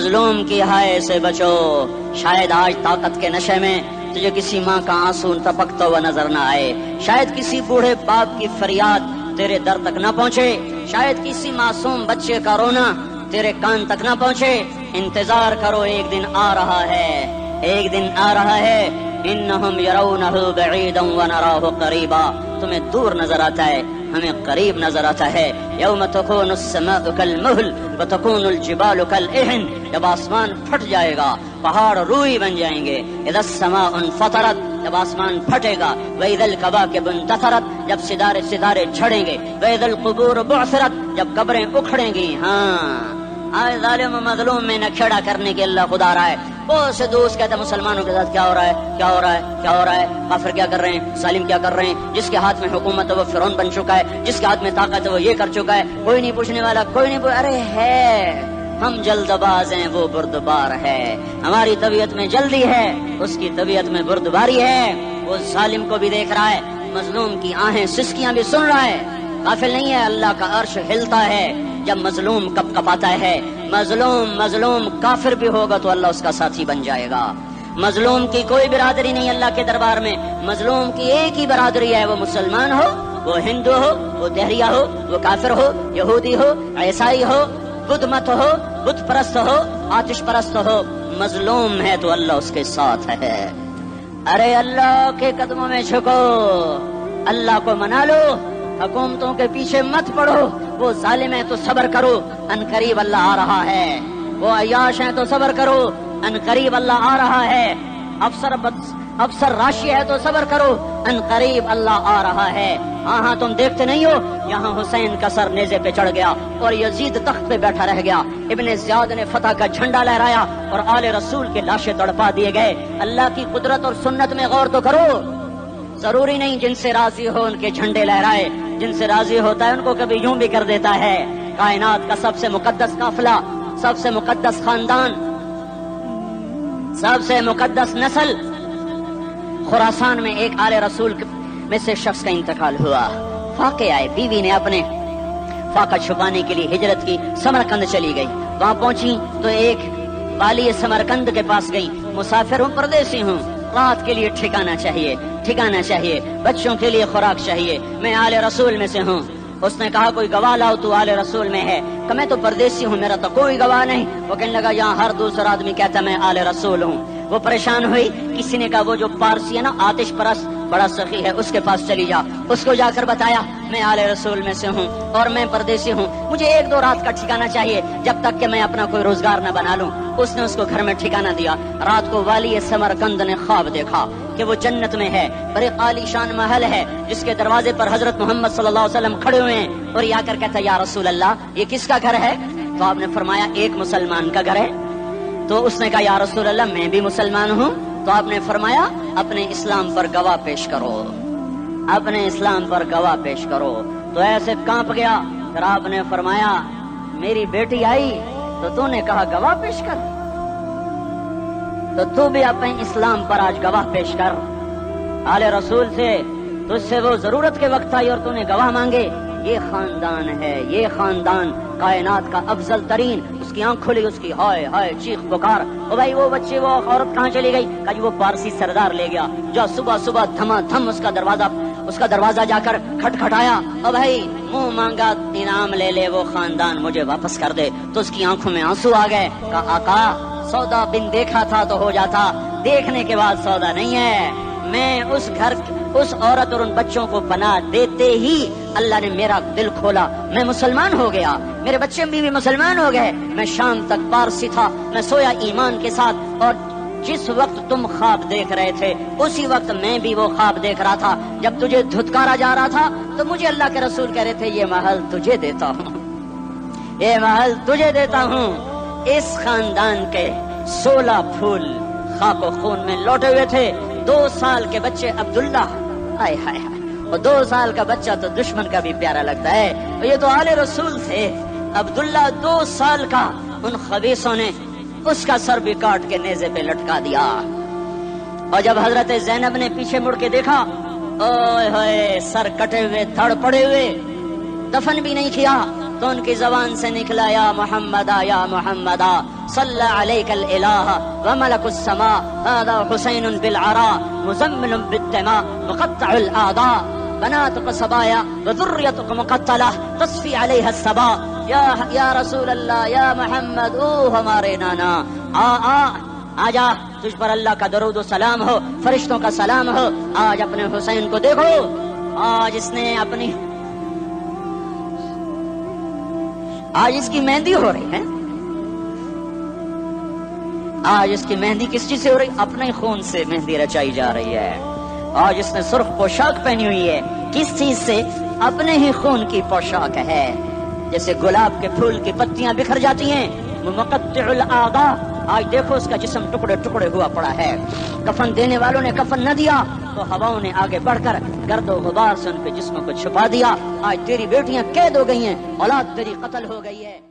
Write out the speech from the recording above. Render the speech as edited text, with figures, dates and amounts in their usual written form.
مظلوم کی ہائے سے بچو، شاید آج طاقت کے نشے میں تجھے کسی ماں کا آنسو ٹپکتا ہوا نظر نہ آئے، شاید کسی بوڑھے باپ کی فریاد تیرے در تک نہ پہنچے، شاید کسی معصوم بچے کا رونا تیرے کان تک نہ پہنچے۔ انتظار کرو، ایک دن آ رہا ہے، ایک دن آ رہا ہے۔ انہم یرونہ بعیدا ونراہ قریبا، تمہیں دور نظر آتا ہے، ہمیں قریب نظر آتا ہے۔ یوم تکون السماء کالمہل وتکون الجبال کالعہن، جب آسمان پھٹ جائے گا، پہاڑ روئی بن جائیں گے۔ اذا السماء انفطرت، جب آسمان پھٹے گا۔ واذا الکواکب انتثرت، جب ستارے ستارے جھڑیں گے۔ واذا القبور بعثرت، جب قبریں اکھڑیں گی۔ ہاں آج ظالم و مظلوم میں نہ کھیڑا کرنے کے اللہ خدا رہا ہے۔ بہت سے دوست کہتے ہیں مسلمانوں کے ساتھ کیا ہو رہا ہے، کیا ہو رہا ہے، کیا ہو رہا ہے، کافر کیا کر رہے ہیں، ظالم کیا کر رہے ہیں، جس کے ہاتھ میں حکومت ہے وہ فرعون بن چکا ہے، جس کے ہاتھ میں طاقت ہے وہ یہ کر چکا ہے، کوئی نہیں پوچھنے والا، کوئی نہیں ارے ہے، ہم جلد باز ہیں وہ بردبار ہے، ہماری طبیعت میں جلدی ہے، اس کی طبیعت میں بردباری ہے۔ وہ ظالم کو بھی دیکھ رہا ہے، مظلوم کی آہیں سسکیاں بھی سن رہا ہے، غافل نہیں ہے۔ اللہ کا عرش ہلتا ہے جب مظلوم کپ کپاتا ہے۔ مظلوم کافر بھی ہوگا تو اللہ اس کا ساتھی بن جائے گا۔ مظلوم کی کوئی برادری نہیں اللہ کے دربار میں، مظلوم کی ایک ہی برادری ہے، وہ مسلمان ہو، وہ ہندو ہو، وہ دہریہ ہو، وہ کافر ہو، یہودی ہو، عیسائی ہو، بدھ مت ہو، بت پرست ہو، آتش پرست ہو، مظلوم ہے تو اللہ اس کے ساتھ ہے۔ ارے اللہ کے قدموں میں جھکو، اللہ کو منا لو، حکومتوں کے پیچھے مت پڑو۔ وہ ظالم ہے تو صبر کرو، ان قریب اللہ آ رہا ہے۔ وہ عیاش ہیں تو صبر کرو، ان قریب اللہ آ رہا ہے۔ افسر راشی ہے تو صبر کرو، ان قریب اللہ آ رہا ہے۔ ہاں تم دیکھتے نہیں ہو، یہاں حسین کا سر نیزے پہ چڑھ گیا اور یزید تخت پہ بیٹھا رہ گیا، ابن زیاد نے فتح کا جھنڈا لہرایا اور آل رسول کے لاشیں تڑپا دیے گئے۔ اللہ کی قدرت اور سنت میں غور تو کرو، ضروری نہیں جن سے راضی ہو ان کے جھنڈے لہرائے، جن سے راضی ہوتا ہے ان کو کبھی یوں بھی کر دیتا ہے۔ کائنات کا سب سے مقدس قافلہ، سب سے مقدس خاندان، سب سے مقدس نسل، خراسان میں ایک آل رسول میں سے شخص کا انتقال ہوا۔ فاقے آئے، بیوی نے اپنے فاقہ چھپانے کے لیے ہجرت کی، سمرقند چلی گئی۔ وہاں پہنچی تو ایک والی سمرقند کے پاس گئی، مسافر ہوں، پردیسی ہوں، رات کے لیے ٹھکانا چاہیے، بچوں کے لیے خوراک چاہیے، میں آل رسول میں سے ہوں۔ اس نے کہا کوئی گواہ لاؤ، تو آل رسول میں ہے؟ کہ میں تو پردیسی ہوں، میرا تو کوئی گواہ نہیں۔ وہ کہنے لگا یہاں ہر دوسرا آدمی کہتا میں آل رسول ہوں۔ وہ پریشان ہوئی، کسی نے کہا وہ جو پارسی ہے نا آتش پرست بڑا سخی ہے، اس کے پاس چلی جا۔ اس کو جا کر بتایا میں آل رسول میں سے ہوں اور میں پردیسی ہوں، مجھے 1-2 رات کا ٹھکانہ چاہیے جب تک کہ میں اپنا کوئی روزگار نہ بنا لوں۔ اس نے اس کو گھر میں ٹھکانہ دیا۔ رات کو والی سمرقند نے خواب دیکھا کہ وہ جنت میں ہے، بڑے عالی شان محل ہے جس کے دروازے پر حضرت محمد صلی اللہ علیہ وسلم کھڑے ہوئے ہیں، اور یہ آ کر کہتا یا رسول اللہ یہ کس کا گھر ہے؟ تو آپ نے فرمایا ایک مسلمان کا گھر ہے۔ تو اس نے کہا یا رسول اللہ میں بھی مسلمان ہوں۔ تو آپ نے فرمایا اپنے اسلام پر گواہ پیش کرو، اپنے اسلام پر گواہ پیش کرو۔ تو ایسے کانپ گیا۔ پھر آپ نے فرمایا میری بیٹی آئی تو تو نے کہا گواہ پیش کر، تو بھی اپنے اسلام پر آج گواہ پیش کر۔ آل رسول سے تجھ سے وہ ضرورت کے وقت آئی اور تو نے گواہ مانگے۔ یہ خاندان ہے، یہ خاندان کائنات کا افضل ترین۔ اس کی آنکھ کھلی، اس کی ہائے ہائے چیخ پکار، او بھائی وہ بچے وہ عورت کہاں چلی گئی؟ کہ وہ پارسی سردار لے گیا، جو صبح صبح دھما دھم اس کا دروازہ جا کر کھٹکھٹایا، او بھائی منہ مانگا انعام لے لے، وہ خاندان مجھے واپس کر دے۔ تو اس کی آنکھوں میں آنسو آ گئے۔ کہا آقا سودا بن دیکھا تھا تو ہو جاتا، دیکھنے کے بعد سودا نہیں ہے۔ میں اس عورت اور ان بچوں کو پناہ دیتے ہی اللہ نے میرا دل کھولا، میں مسلمان ہو گیا، میرے بچے بھی مسلمان ہو گئے۔ میں شام تک پارسی تھا، میں سویا ایمان کے ساتھ، اور جس وقت تم خواب دیکھ رہے تھے اسی وقت میں بھی وہ خواب دیکھ رہا تھا۔ جب تجھے دھتکارا جا رہا تھا تو مجھے اللہ کے رسول کہہ رہے تھے یہ محل تجھے دیتا ہوں، یہ محل تجھے دیتا ہوں۔ اس خاندان کے 16 پھول خاک و خون میں لوٹے ہوئے تھے۔ 2 سال کے بچے عبداللہ، ہائے ہائے ہائے، اور 2 سال کا بچہ تو دشمن کا بھی پیارا لگتا ہے، اور یہ تو آل رسول تھے۔ عبداللہ 2 سال کا، ان خبیثوں نے اس کا سر بھی کاٹ کے نیزے پہ لٹکا دیا۔ اور جب حضرت زینب نے پیچھے مڑ کے دیکھا، اوئے ہوئے سر کٹے ہوئے، دھڑ پڑے ہوئے، دفن بھی نہیں کیا، تو ان کی زبان سے نکلا یا محمدا یا محمدا صلی علیک الالہ وملک السماء هذا حسین بالعراء مزمل بالدماء مقطع الاعضاء بناتك صبايا وذريتك مقتلة تصفي عليها الصبا یا رسول اللہ یا محمد او ہمارے نانا آجا تجھ پر اللہ کا درود و سلام ہو، فرشتوں کا سلام ہو۔ آج اپنے حسین کو دیکھو، آج اس نے آج اس کی مہندی ہو رہی ہے۔ آج اس کی مہندی کس چیز سے ہو رہی؟ اپنے خون سے مہندی رچائی جا رہی ہے۔ آج اس نے سرخ پوشاک پہنی ہوئی ہے، کس چیز سے؟ اپنے ہی خون کی پوشاک ہے۔ جیسے گلاب کے پھول کی پتیاں بکھر جاتی ہیں، مقطع الاعضاء، آج دیکھو اس کا جسم ٹکڑے ٹکڑے ہوا پڑا ہے۔ کفن دینے والوں نے کفن نہ دیا تو ہواؤں نے آگے بڑھ کر گرد و غبار سے ان کے جسموں کو چھپا دیا۔ آج تیری بیٹیاں قید ہو گئی ہیں، اولاد تیری قتل ہو گئی ہے۔